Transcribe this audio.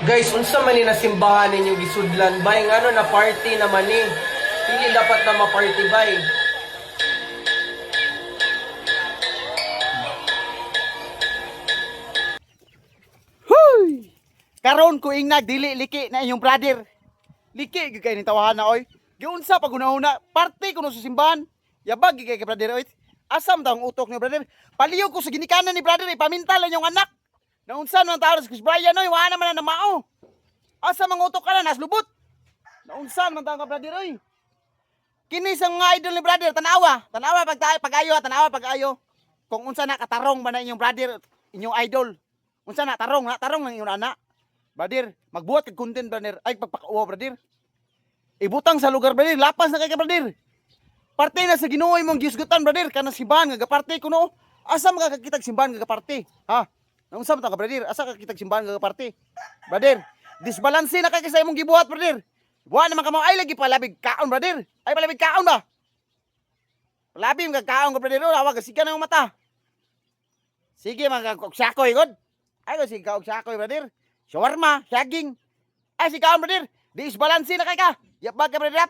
Guys, unsa man ni nasimbahan ninyo gisudlan bay ngano na party naman ni. Dili dapat na ma-party bay. Huy! Karon ko ing nagdili liki na inyong brother. Liki gid kay ni tawahan na oy. Giunsa pag una-una, party kuno sa simbahan. Yabag gid kay brother oy. Asam daw ang utok ni brother. Paliyog ko sa ginikanan ni brother, ipamintal lang yung anak. Naunsan man tao sa Chris Brian oy, wala naman na mao. Asa mang utok ka na naslubot. Naunsan man tao ka brother oy. Kini sa mga idol ni brother, tanawa. Tanawa pag-ayo. Kung unsa na katarong ba na inyong brother, inyong idol. Unsa na tarong lang inyong anak. Brother, magbuhat kag content brother. Ay pagpakawa brother. Ibutang sa lugar brother, lapas na kay ka brother. Parte na sa Ginoo imong giusgutan brother, kana simbahan nga parte kuno. Asa makakakitag simbahan nga parte? Ha? Unsa man ta ka brother? Asa ka kitag simbahan nga parte? Brother, disbalanse na kay sa imong gibuhat brother. Buwan naman ka mo ay lagi palabig kaon brother. Ay palabig kaon ba? Palabig ka kaon ka brother, awag ka siga ng mata. Sige magkaksakoy god. Ay ko sigaw sakoy brother. Shawarma, saging. Ay si kaon brother. Disbalanse na kay ka. Yapag ka brother.